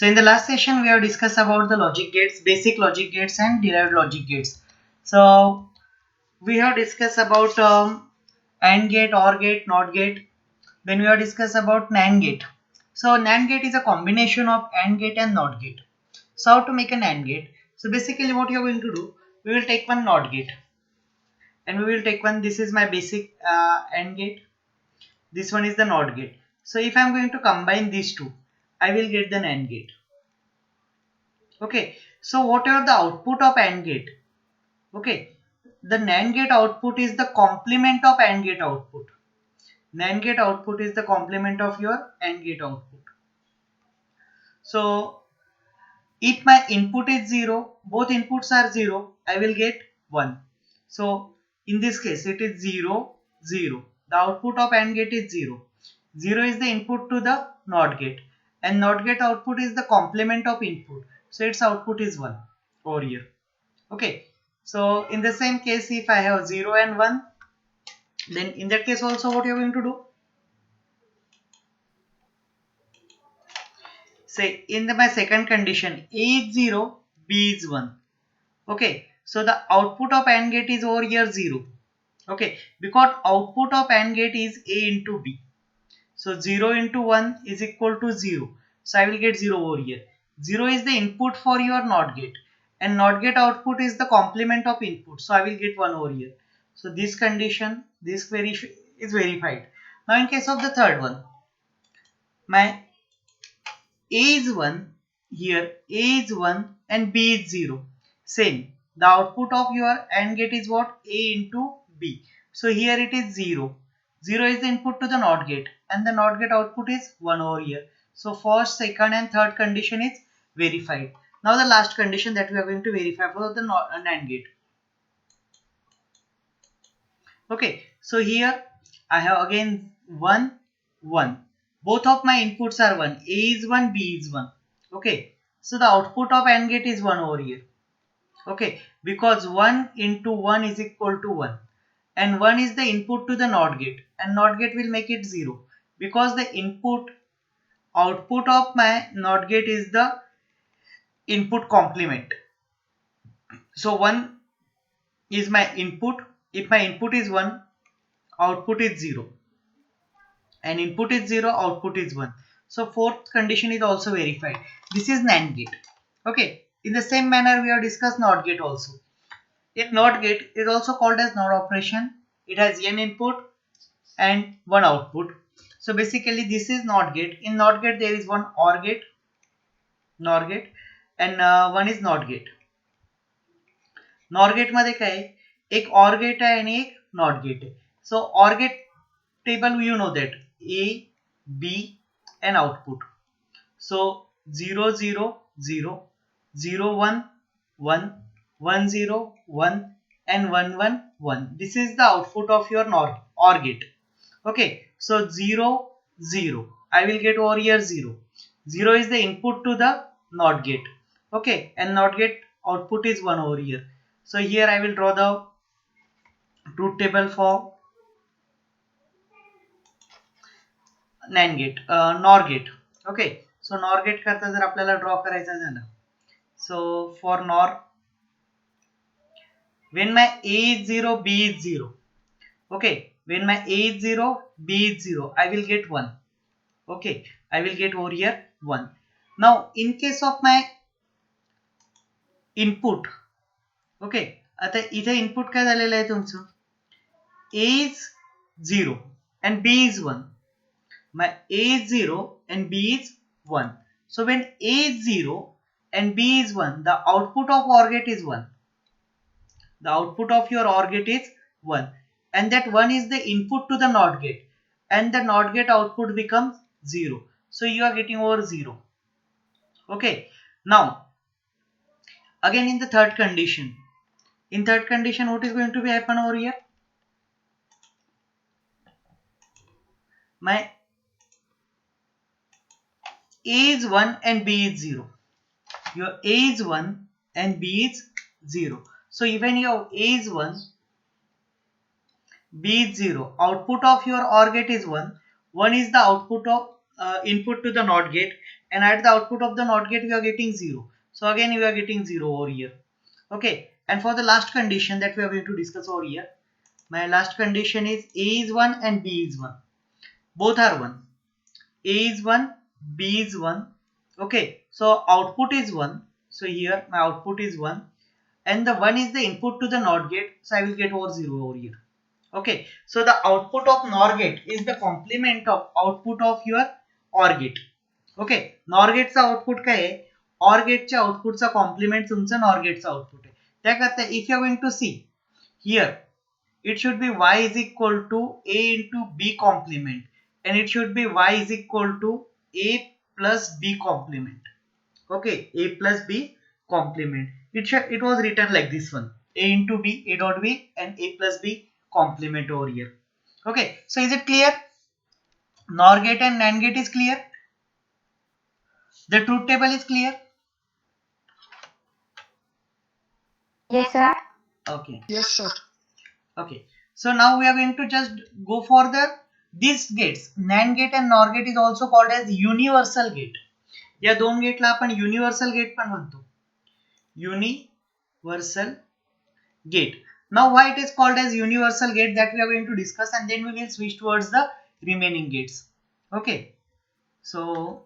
So in the last session we have discussed about the logic gates, basic logic gates and derived logic gates. So we have discussed about AND gate, OR gate, NOT gate. Then we have discussed about NAND gate. So NAND gate is a combination of AND gate and NOT gate. So how to make a NAND gate? So basically what you are going to do, we will take one NOT gate and we will take one, this is my basic AND gate. This one is the NOT gate. So if I am going to combine these two, I will get the NAND gate. Okay, so whatever the output of AND gate, okay, the NAND gate output is the complement of AND gate output. NAND gate output is the complement of your AND gate output. So if my input is 0, both inputs are 0, I will get 1. So in this case it is 0, 0. The output of AND gate is 0. 0 is the input to the NOT gate and NOT gate output is the complement of input. So its output is 1 over here. Okay. So in the same case, if I have 0 and 1, then in that case also what you are going to do? Say in my second condition, A is 0, B is 1. Okay. So the output of AND gate is over here 0. Okay. Because output of AND gate is A into B. So 0 into 1 is equal to 0. So I will get 0 over here. 0 is the input for your NOT gate and NOT gate output is the complement of input. So I will get 1 over here. So this condition, this query is verified. Now in case of the third one, my A is 1, here A is 1 and B is 0. Same, the output of your AND gate is what? A into B. So here it is 0. 0 is the input to the NOT gate and the NOT gate output is 1 over here. So first, second and third condition is verified. Now the last condition that we are going to verify for the NAND gate. Okay, so here I have again 1, 1. Both of my inputs are 1. A is 1, B is 1. Okay, so the output of AND gate is 1 over here. Okay, because 1 into 1 is equal to 1. And 1 is the input to the NOT gate. And NOT gate will make it 0. Because the output of my NOT gate is the input complement. So 1 is my input. If my input is 1, output is 0. And input is 0, output is 1. So fourth condition is also verified. This is NAND gate. Okay. In the same manner we have discussed NOT gate also. In NOT gate is also called as NOT operation. It has n input and 1 output. So basically this is NOT gate. In NOT gate there is one OR gate, NOR gate and one is NOT gate. NOR gate मध्ये काय आहे? एक OR gate आहे आणि एक NOT gate आहे. So OR gate table you know that A, B and output. So 0 0 0 0 1 1 1 0 1 and 1 1 1. This is the output of your OR gate. Okay, so 0 0. I will get over here 0. 0 is the input to the NOT gate. Okay, and NOT gate output is 1 over here. So here I will draw the truth table for NAND gate, NOR gate. Okay, so NOR gate करता जर आपल्याला draw करायचा झाला, so for NOR, when my A is 0, B is 0. Okay, when my A is 0, B is 0, I will get 1. Okay, I will get over here 1. Now in case of my input, okay, आता इथे input काय झालेलं आहे तुमचं? A is 0 and B is 1. My A is 0 and B is 1. So when A is 0 and B is 1, the output of OR gate is 1. The output of your OR gate is 1. And that 1 is the input to the NOT gate. And the NOT gate output becomes 0. So you are getting over 0. Okay. Now, again in the third condition. In third condition, what is going to be happen over here? My A is 1 and B is 0. Your A is 1 and B is 0. So even your A is 1, B is 0. Output of your OR gate is 1. 1 is the output of input to the NOT gate and at the output of the NOT gate we are getting 0. So again we are getting 0 over here. Okay, and for the last condition that we are going to discuss over here, my last condition is A is 1 and B is 1. Both are 1. A is 1, B is 1. Okay, so output is 1. So here my output is 1 and the 1 is the input to the NOT gate. So I will get over 0 over here. Okay, so the output of NOR gate is the complement of output of your OR gate. Okay, nor गेटचा output काय आहे, OR गेटच्या आउटपुटचा complement तुमचं nor गेटचा output आहे. त्याकरता if you are going to see here, it should be y is equal to a into b complement and it should be y is equal to a plus b complement. Okay, a plus b complement. It was written like this one, a into b, a dot b and a plus b complement over here. Okay, so is it clear? NOR gate and NAND gate is clear. The truth table is clear. Yes, sir. Okay. Yes, sir. Okay, so now we are going to just go for these gates. NAND gate and NOR gate is also called as universal gate. या दोन गेटला आपण universal gate पण म्हणतो. Universal gate. Now why it is called as universal gate, that we are going to discuss and then we will switch towards the remaining gates. Okay, so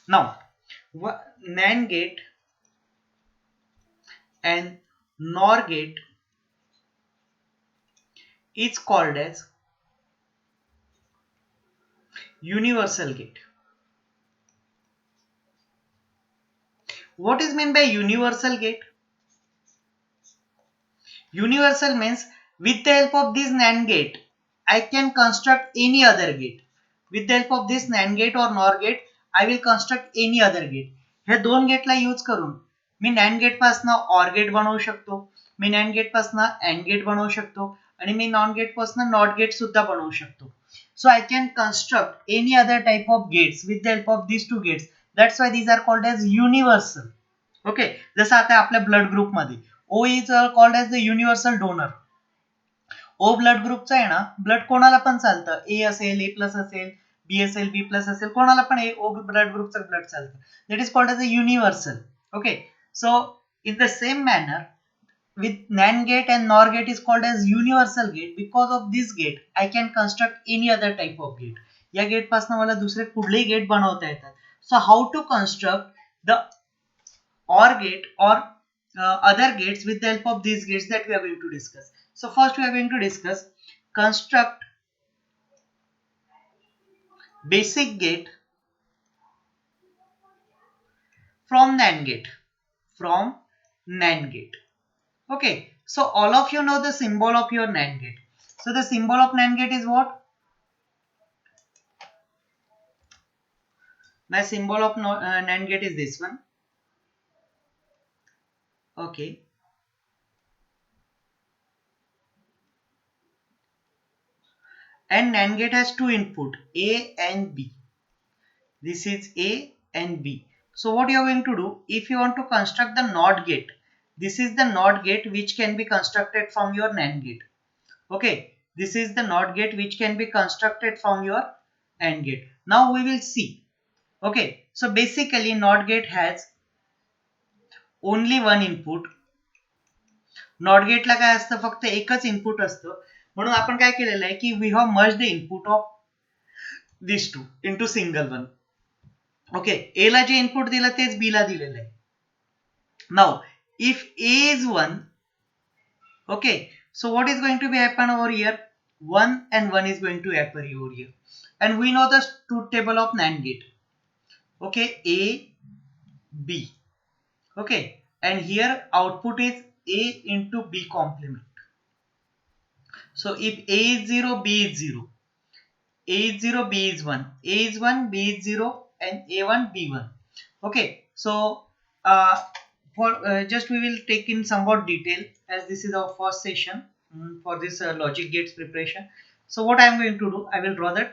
now NAND gate and NOR gate is called as universal gate. What is meant by universal gate? Universal means with the help of this NAND gate, I can construct any other gate. With the help of this NAND gate or NOR gate, I will construct any other gate. हे दोन गेटला use करून मी NAND gate पासनं OR gate बनवू शकतो, मी NANड gate पासनं AND gate बनवू शकतो आणि मी नॉन गेट पासनं NOT गेट सुद्धा बनवू शकतो. So I can construct any other type of gates with the help of these two gates. That's why these are called as universal. Okay, जसं आता आपल्या ब्लड ग्रुप मध्ये O is called as the universal donor. O blood ग्रुपचा आहे ना, blood कोणाला पण चालतं, ए असेल, ए प्लस असेल, बी असेल, बी प्लस असेल, कोणाला पण ओ ब्लड ग्रुपचं ब्लड चालतं. That is called as a universal. Okay, so in the same manner with NAND gate and NOR gate is called as universal gate. Because of this gate I can construct any other type of gate. या gate पासून मला दुसरे कुठलेही gate बनवता येतात. So how to construct the OR gate or other gates with the help of these gates, that we are going to discuss. So first we are going to discuss construct basic gate from NAND gate. From NAND gate. Okay, so all of you know the symbol of your NAND gate. So the symbol of NAND gate is what? My symbol of NAND gate is this one. Okay. And NAND gate has two input, A and B. This is A and B. So what you are going to do, if you want to construct the NOT gate, this is the NOT gate which can be constructed from your NAND gate. Okay, this is the NOT gate which can be constructed from your AND gate. Now we will see. Okay, so basically NOT gate has only one input. NOT gate ला काय असतं, फक्त एकच input असतं. म्हणून आपण काय केलेलं आहे की we have merged the input of these two into single one. Okay, A ला जे इनपुट दिलं तेच B ला दिलेलं आहे. Now if A is 1, okay, so what is going to be happen over here? 1 and 1 is going to appear over here. And we know the truth table of NAND gate. Okay, A, B. Okay, and here output is A into B complement. So if A is 0, B is 0. A is 0, B is 1. A is 1, B is 0 and A1, B1. Okay, so just we will take in somewhat detail as this is our first session for this logic gates preparation. So what I am going to do, I will draw the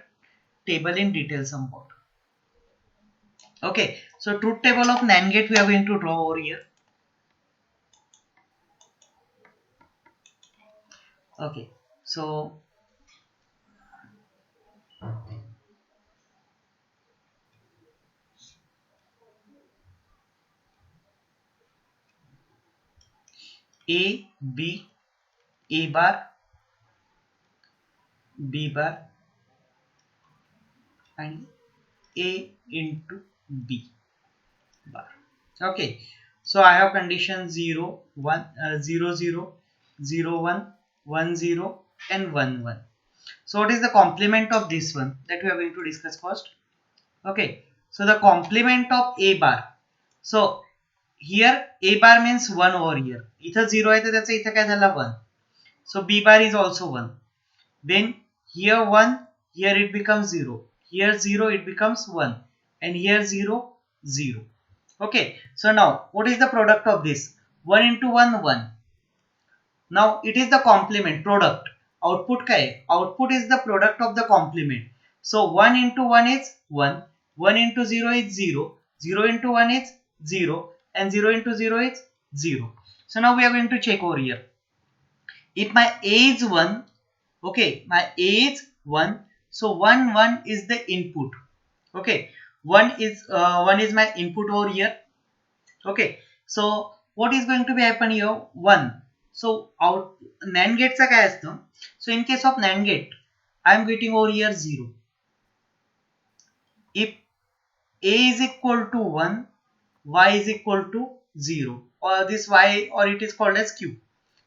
table in detail somewhat. Okay, so truth table of NAND gate we are going to draw over here. Okay, so A, B, A bar, B bar, and A into B bar. Okay, so I have condition 0, 1, 0, 0, 0, 1, 1, 0, and 1, 1. So what is the complement of this one that we are going to discuss first? Okay, so the complement of A bar. So here A bar means 1 over here. इथं 0 आहे तर त्याचा इथं काय झाला 1. So B bar is also 1. Then here 1, here it becomes 0. Here 0, it becomes 1. And here 0, 0. Okay, so now what is the product of this? 1 into 1, 1. Now it is the complement, product. Output काय आहे? Output is the product of the complement. So 1 into 1 is 1. 1 into 0 is 0. 0 into 1 is 0. And 0 into 0 is 0. So now we are going to check over here. If my A is 1, okay, my A is 1. So 1, 1 is the input. Okay, 1 is my input over here. Okay, so what is going to be happen here? 1. So out NAND gate चा काय असतं? So in case of NAND gate, I am getting over here 0. If A is equal to 1, Y is equal to 0, or this Y, or it is called as Q.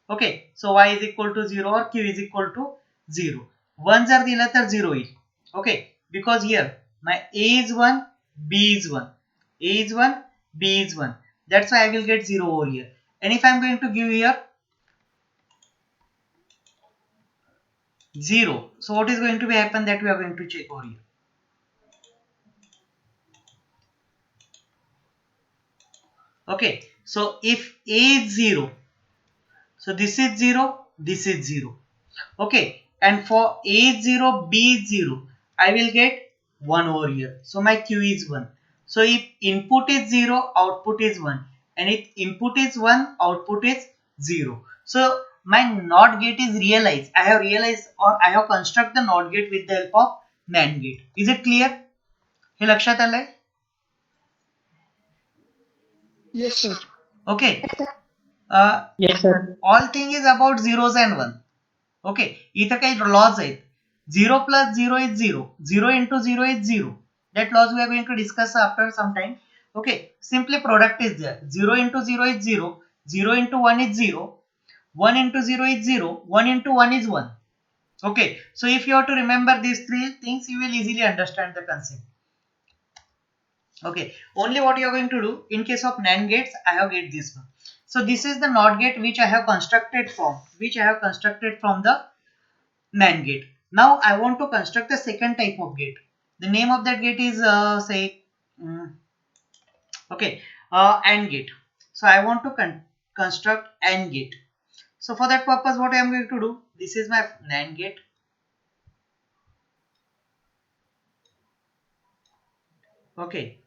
Okay, so Y is equal to 0 or Q is equal to 0. 1 जर दिला तर 0 येईल. Okay, because here my A is 1, B is 1. A is 1, B is 1. That's why I will get 0 over here. And if I am going to give here 0, so what is going to be happen, that we are going to check over here. Okay, so if A is 0, so this is 0, this is 0. Okay, and for A is 0, B is 0, I will get 1 over here. So my Q is 1. So if input is 0, output is 1. And if input is 1, output is 0. So my NOT gate is realized. I have realized, or I have constructed the NOT gate with the help of NAND gate. Is it clear? हे लक्षात आलंय? Yes, sir. Okay. Yes, sir. All thing is about zeros and 1. Okay, इथं काही laws आहेत. 0 plus 0 is 0. 0 into 0 is 0. That laws we are going to discuss after some time. Okay, simply product is there. 0 into 0 is 0. 0 into 1 is 0. 1 into 0 is 0. 1 into 1 is 1. Okay, so if you have to remember these three things, you will easily understand the concept. Okay, only what you are going to do, in case of NAND gates, I have get this one. So this is the NOT gate which I have constructed from, the NAND gate. Now I want to construct the second type of gate. The name of that gate is AND gate. So I want to construct AND gate. So for that purpose, what I am going to do, this is my NAND gate. Okay,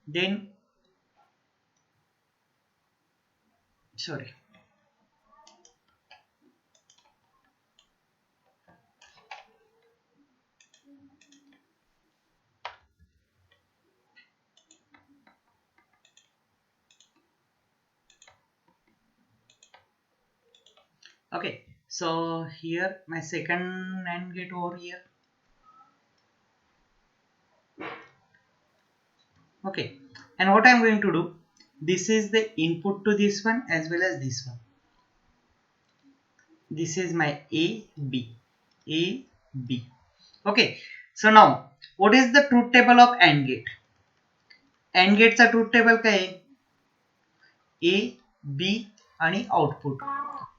then sorry. Okay, so here my second NAND gate over here. Okay, and what I am going to do, this is the input to this one as well as this one. This is my A, B. Okay, so now what is the truth table of AND gate? AND gateचा truth table काय आहे? A, B आणि output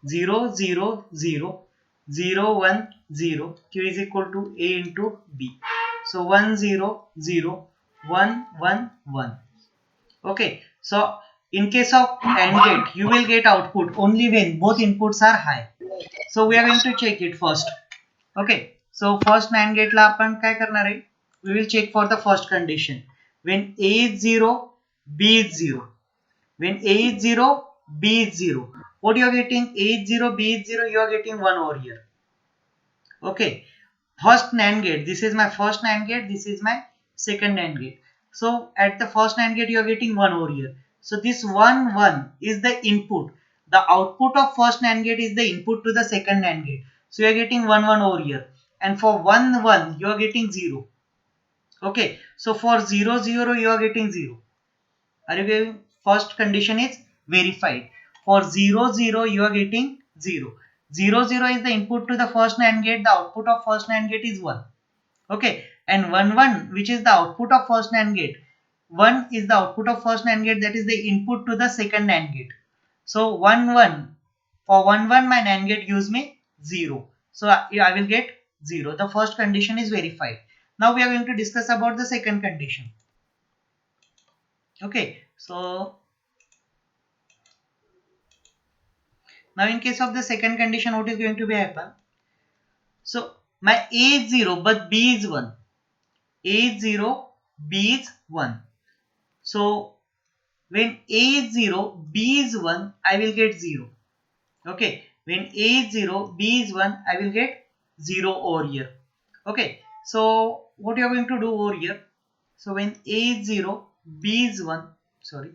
0, 0, 0, 0, 1, 0. Q is equal to A into B. So 1, 0, 0, 1, 1, 1. Okay, so in case of AND gate, you will get output only when both inputs are high. So we are going to check it first. Okay, so first NAND gate ला आपण काय करणार आहे? We will check for the first condition. When A is 0, B is 0. When A is 0, B is 0. What you are getting? A is 0, B is 0. You are getting 1 over here. Okay, first NAND gate. This is my first NAND gate. This is my second NAND gate. So at the first NAND gate, you are getting 1 over here. So this 1, 1 is the input. the output of first NAND gate is the input to the second NAND gate. So you are getting 1 1 over here, and for 1 1 you are getting 0. Okay, so for 0 0 you are getting 0. Are you getting? First condition is verified. For 0 0 you are getting 0. 0 0 is the input to the first NAND gate. The output of first NAND gate is 1. Okay, and 1 1, which is the output of first NAND gate. 1 is the output of first NAND gate, that is the input to the second NAND gate. So 1 1, for 1 1 my NAND gate gives me 0. So I will get 0. The first condition is verified. Now we are going to discuss about the second condition. Okay, so now in case of the second condition, what is going to be happen? So my A is 0 but B is 1. A is 0, B is 1. So when A is 0, B is 1, I will get 0. Okay, when A is 0, B is 1, I will get 0 over here. Okay, so what you are going to do over here? So when A is 0, B is 1, sorry.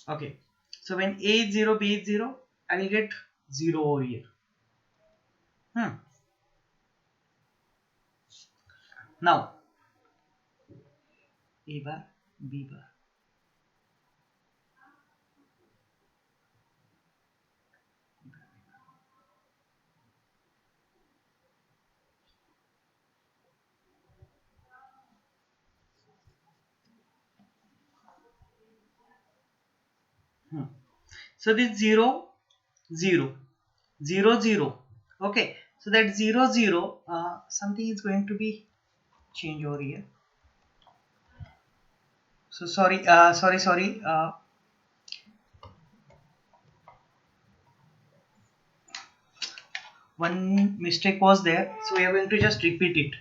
Okay, so when A is 0, B is 0, I will get 0 over here. Now A bar, B bar. So this 0, 0, 0, 0. Okay, so that 0, 0, something is going to be changed over here. So sorry, sorry. One mistake was there, so we are going to just repeat it.